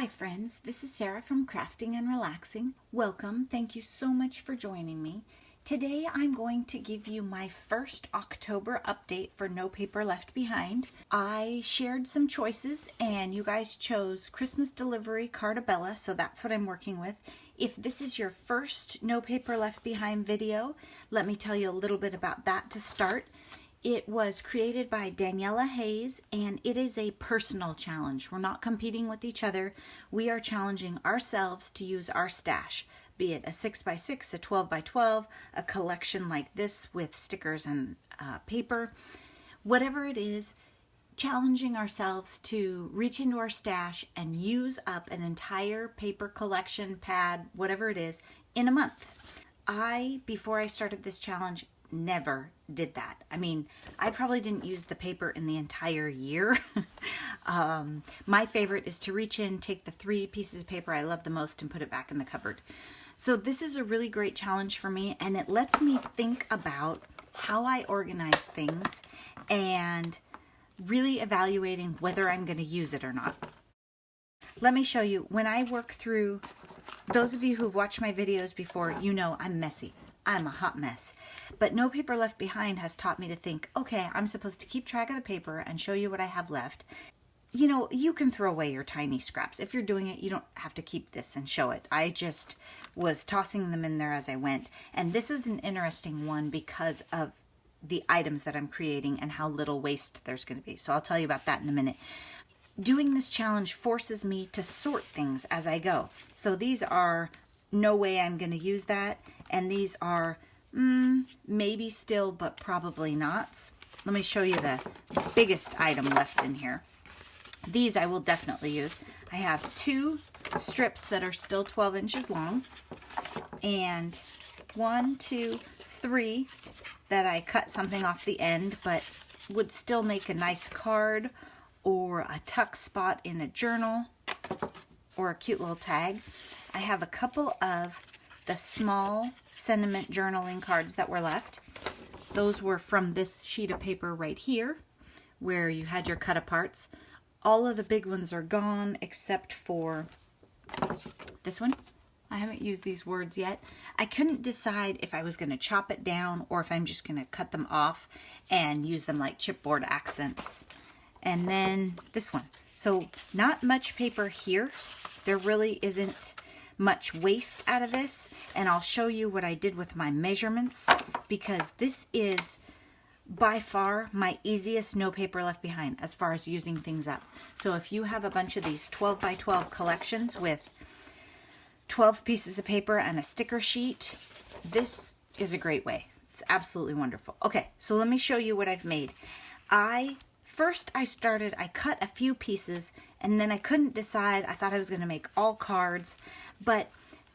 Hi friends, this is Sarah from Crafting and Relaxing. Welcome, thank you so much for joining me. Today I'm going to give you my first October update for No Paper Left Behind. I shared some choices and you guys chose Christmas Delivery Carta Bella, so that's what I'm working with. If this is your first No Paper Left Behind video, let me tell you a little bit about that to start. It was created by Daniela Hayes, and it is a personal challenge. We're not competing with each other. We are challenging ourselves to use our stash, be it a 6x6, a 12x12, a collection like this with stickers and paper. Whatever it is, challenging ourselves to reach into our stash and use up an entire paper collection, pad, whatever it is, in a month. Before I started this challenge, never did that. I mean, I probably didn't use the paper in the entire year. My favorite is to reach in, take the 3 pieces of paper I love the most and put it back in the cupboard. So this is a really great challenge for me, and it lets me think about how I organize things and really evaluating whether I'm going to use it or not. Let me show you. When I work through, those of you who've watched my videos before, you know I'm messy. I'm a hot mess. But No Paper Left Behind has taught me to think, okay, I'm supposed to keep track of the paper and show you what I have left. You know, you can throw away your tiny scraps. If you're doing it, you don't have to keep this and show it. I just was tossing them in there as I went. And this is an interesting one because of the items that I'm creating and how little waste there's going to be. So I'll tell you about that in a minute. Doing this challenge forces me to sort things as I go. So these are no way I'm going to use that. And these are maybe still, but probably not. Let me show you the biggest item left in here. These I will definitely use. I have 2 strips that are still 12 inches long. And 1, 2, 3 that I cut something off the end, but would still make a nice card or a tuck spot in a journal or a cute little tag. I have a couple of the small sentiment journaling cards that were left. Those were from this sheet of paper right here where you had your cut aparts. All of the big ones are gone except for this one. I haven't used these words yet. I couldn't decide if I was going to chop it down or if I'm just going to cut them off and use them like chipboard accents. And then this one. So not much paper here. There really isn't much waste out of this, and I'll show you what I did with my measurements because this is by far my easiest No Paper Left Behind as far as using things up. So if you have a bunch of these 12x12 collections with 12 pieces of paper and a sticker sheet, this is a great way. It's absolutely wonderful. Okay, so let me show you what I've made. I cut a few pieces and then I couldn't decide. I thought I was going to make all cards, but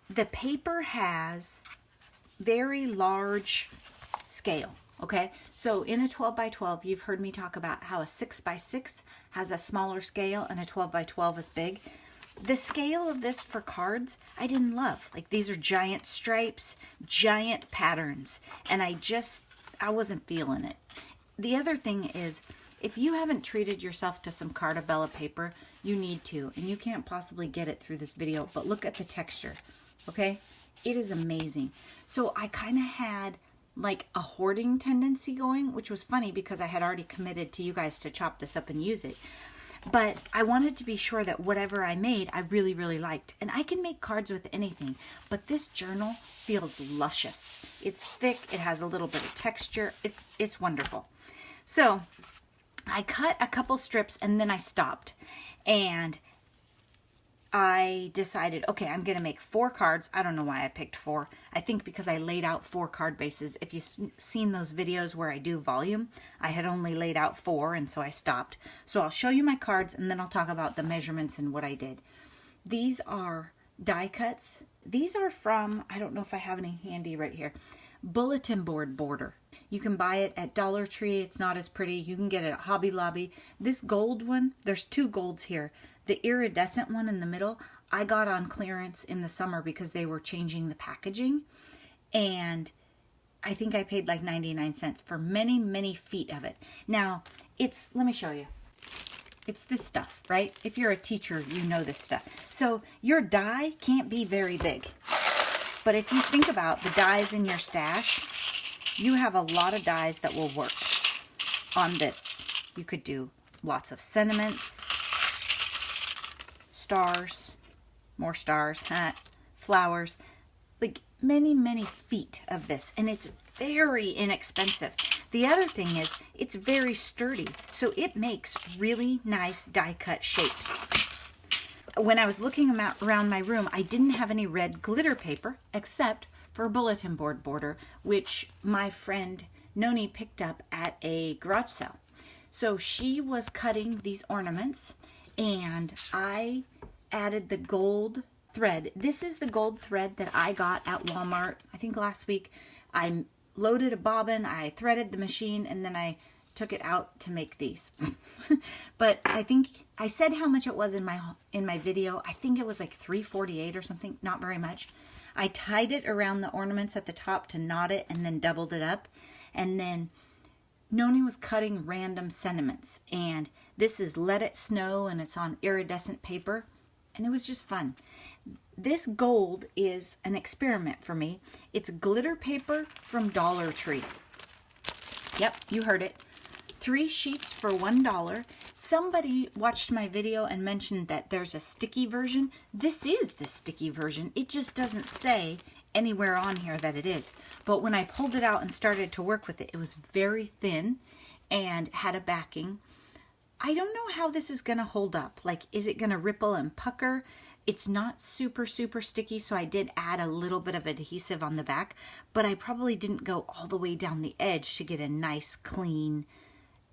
the paper has very large scale, okay? So in a 12x12, you've heard me talk about how a 6x6 has a smaller scale and a 12x12 is big. The scale of this for cards, I didn't love. Like, these are giant stripes, giant patterns, and I wasn't feeling it. The other thing is, if you haven't treated yourself to some Carta Bella paper, you need to, and you can't possibly get it through this video, but look at the texture, okay? It is amazing. So I kind of had like a hoarding tendency going, which was funny because I had already committed to you guys to chop this up and use it. But I wanted to be sure that whatever I made, I really, really liked. And I can make cards with anything, but this journal feels luscious. It's thick, it has a little bit of texture, it's wonderful. So I cut a couple strips and then I stopped and I decided, okay, I'm going to make 4 cards. I don't know why I picked 4. I think because I laid out 4 card bases. If you've seen those videos where I do volume, I had only laid out 4 and so I stopped. So I'll show you my cards and then I'll talk about the measurements and what I did. These are die cuts. These are from, I don't know if I have any handy right here, bulletin board border. You can buy it at Dollar Tree. It's not as pretty. You can get it at Hobby Lobby. This gold one, there's 2 golds here. The iridescent one in the middle, I got on clearance in the summer because they were changing the packaging. And I think I paid like 99 cents for many, many feet of it. Now, let me show you. It's this stuff, right? If you're a teacher, you know this stuff. So your die can't be very big. But if you think about the dies in your stash, you have a lot of dies that will work on this. You could do lots of sentiments, stars, more stars, flowers, like many, many feet of this. And it's very inexpensive. The other thing is it's very sturdy, so it makes really nice die cut shapes. When I was looking around my room, I didn't have any red glitter paper except for a bulletin board border, which my friend Noni picked up at a garage sale. So she was cutting these ornaments and I added the gold thread. This is the gold thread that I got at Walmart, I think last week. I loaded a bobbin, I threaded the machine, and then I took it out to make these. But I think I said how much it was in my video. I think it was like $3.48 or something, not very much. I tied it around the ornaments at the top to knot it and then doubled it up. And then Noni was cutting random sentiments, and this is Let It Snow, and it's on iridescent paper, and it was just fun. This gold is an experiment for me. It's glitter paper from Dollar Tree. Yep, you heard it. 3 sheets for $1. Somebody watched my video and mentioned that there's a sticky version. This is the sticky version. It just doesn't say anywhere on here that it is. But when I pulled it out and started to work with it, it was very thin and had a backing. I don't know how this is going to hold up. Like, is it going to ripple and pucker? It's not super, super sticky, so I did add a little bit of adhesive on the back, but I probably didn't go all the way down the edge to get a nice, clean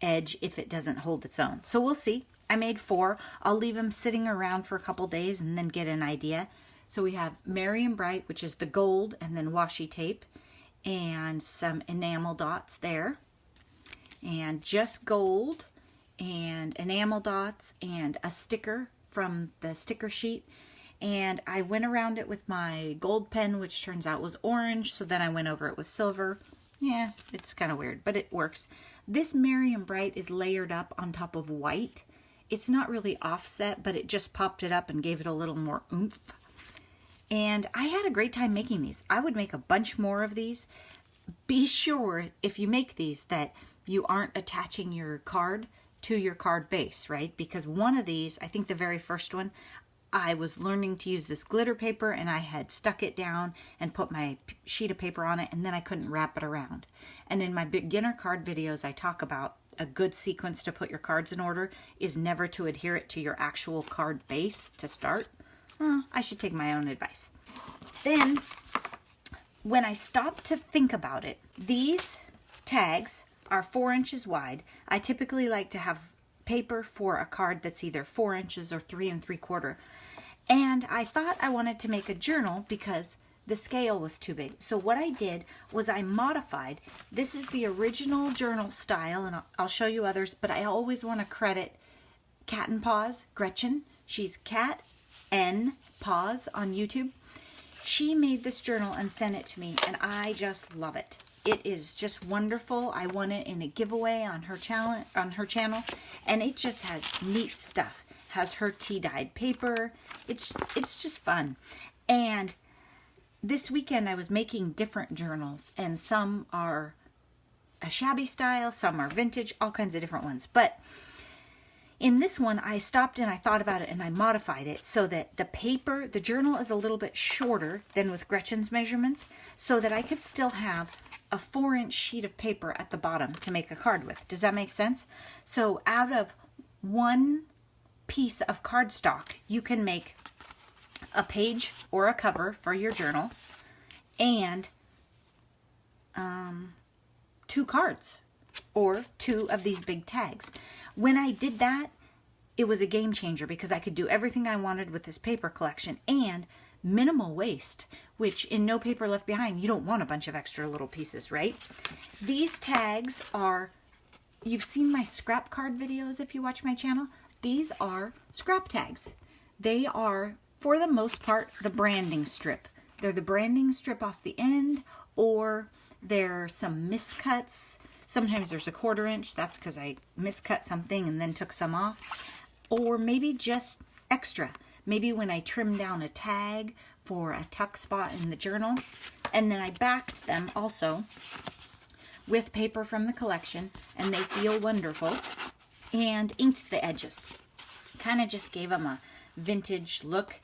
edge if it doesn't hold its own. So we'll see. I made 4. I'll leave them sitting around for a couple days and then get an idea. So we have Merry and Bright, which is the gold, and then washi tape, and some enamel dots there, and just gold, and enamel dots, and a sticker from the sticker sheet. And I went around it with my gold pen, which turns out was orange, so then I went over it with silver. Yeah, it's kind of weird, but it works. This Merry and Bright is layered up on top of white. It's not really offset, but it just popped it up and gave it a little more oomph. And I had a great time making these. I would make a bunch more of these. Be sure, if you make these, that you aren't attaching your card to your card base, right? Because one of these, I think the very first one, I was learning to use this glitter paper and I had stuck it down and put my sheet of paper on it, and then I couldn't wrap it around. And in my beginner card videos, I talk about a good sequence to put your cards in order is never to adhere it to your actual card base to start. I should take my own advice. Then, when I stopped to think about it, these tags are 4 inches wide. I typically like to have paper for a card that's either 4 inches or 3 3/4. And I thought I wanted to make a journal because the scale was too big. So what I did was I modified. This is the original journal style, and I'll show you others, but I always want to credit Cat and Paws, Gretchen. She's Cat N Paws on YouTube. She made this journal and sent it to me, and I just love it. It is just wonderful. I won it in a giveaway on her channel, and it just has neat stuff. Has her tea-dyed paper. It's just fun. And this weekend I was making different journals, and some are a shabby style, some are vintage, all kinds of different ones. But in this one, I stopped and I thought about it and I modified it so that the paper, the journal is a little bit shorter than with Gretchen's measurements, so that I could still have a 4-inch sheet of paper at the bottom to make a card with. Does that make sense? So out of one piece of cardstock, you can make a page or a cover for your journal and 2 cards or 2 of these big tags. When I did that, it was a game changer because I could do everything I wanted with this paper collection and minimal waste, which in No Paper Left Behind, you don't want a bunch of extra little pieces, right? These tags are, you've seen my scrap card videos if you watch my channel. These are scrap tags. They are, for the most part, the branding strip. They're the branding strip off the end, or there are some miscuts. Sometimes there's a 1/4 inch. That's because I miscut something and then took some off. or maybe just extra. Maybe when I trim down a tag for a tuck spot in the journal. And then I backed them also with paper from the collection, and they feel wonderful, and inked the edges. Kind of just gave them a vintage look.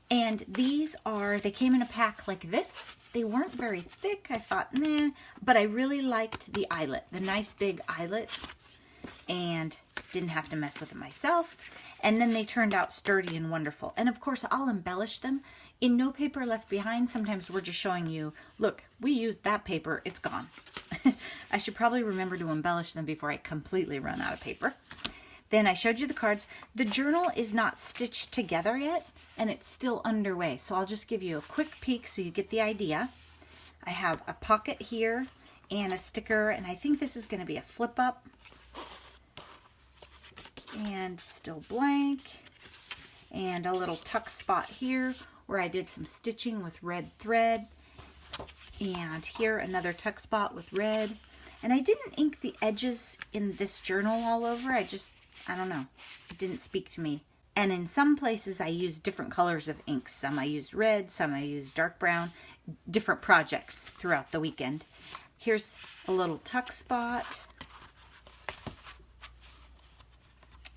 And these they came in a pack like this. They weren't very thick. I thought, meh, but I really liked the eyelet, the nice big eyelet, and didn't have to mess with it myself. And then they turned out sturdy and wonderful. And of course, I'll embellish them. In No Paper Left Behind, sometimes we're just showing you, look, we used that paper, it's gone. I should probably remember to embellish them before I completely run out of paper. Then I showed you the cards. The journal is not stitched together yet, and it's still underway. So I'll just give you a quick peek so you get the idea. I have a pocket here and a sticker, and I think this is going to be a flip up. And still blank. And a little tuck spot here where I did some stitching with red thread. And here another tuck spot with red. And I didn't ink the edges in this journal all over. I don't know. It didn't speak to me. And in some places I used different colors of inks. Some I used red, some I used dark brown. Different projects throughout the weekend. Here's a little tuck spot.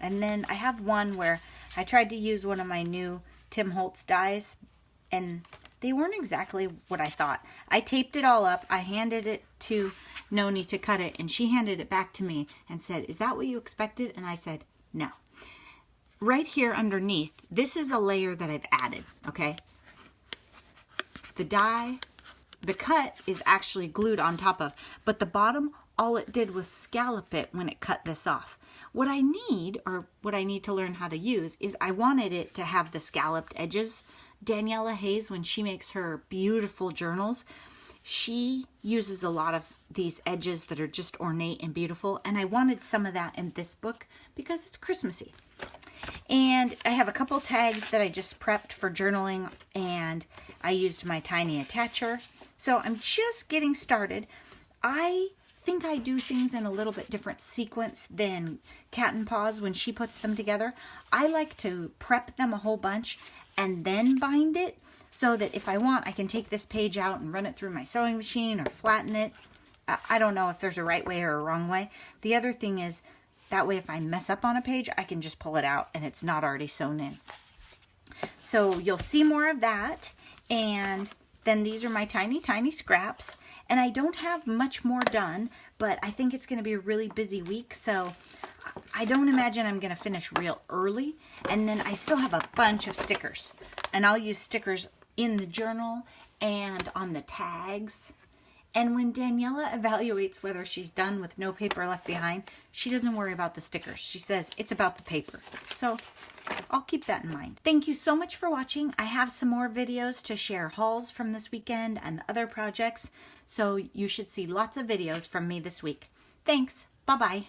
And then I have one where I tried to use one of my new Tim Holtz dies, and they weren't exactly what I thought. I taped it all up. I handed it to Noni to cut it, and she handed it back to me and said, "Is that what you expected?" And I said, "No." Right here underneath, this is a layer that I've added, okay? The die, the cut is actually glued on top of, but the bottom, all it did was scallop it when it cut this off. What I need, or what I need to learn how to use, is I wanted it to have the scalloped edges. Daniela Hayes, when she makes her beautiful journals, she uses a lot of these edges that are just ornate and beautiful, and I wanted some of that in this book because it's Christmassy. And I have a couple tags that I just prepped for journaling, and I used my tiny attacher. So I'm just getting started. I think I do things in a little bit different sequence than Cat and Paws when she puts them together. I like to prep them a whole bunch and then bind it so that if I want, I can take this page out and run it through my sewing machine or flatten it. I don't know if there's a right way or a wrong way. The other thing is, that way if I mess up on a page, I can just pull it out and it's not already sewn in. So you'll see more of that. And then these are my tiny, tiny scraps. And I don't have much more done, but I think it's going to be a really busy week. So I don't imagine I'm going to finish real early. And then I still have a bunch of stickers. And I'll use stickers in the journal and on the tags. And when Daniela evaluates whether she's done with No Paper Left Behind, she doesn't worry about the stickers. She says it's about the paper. So I'll keep that in mind. Thank you so much for watching. I have some more videos to share hauls from this weekend and other projects. So you should see lots of videos from me this week. Thanks. Bye-bye.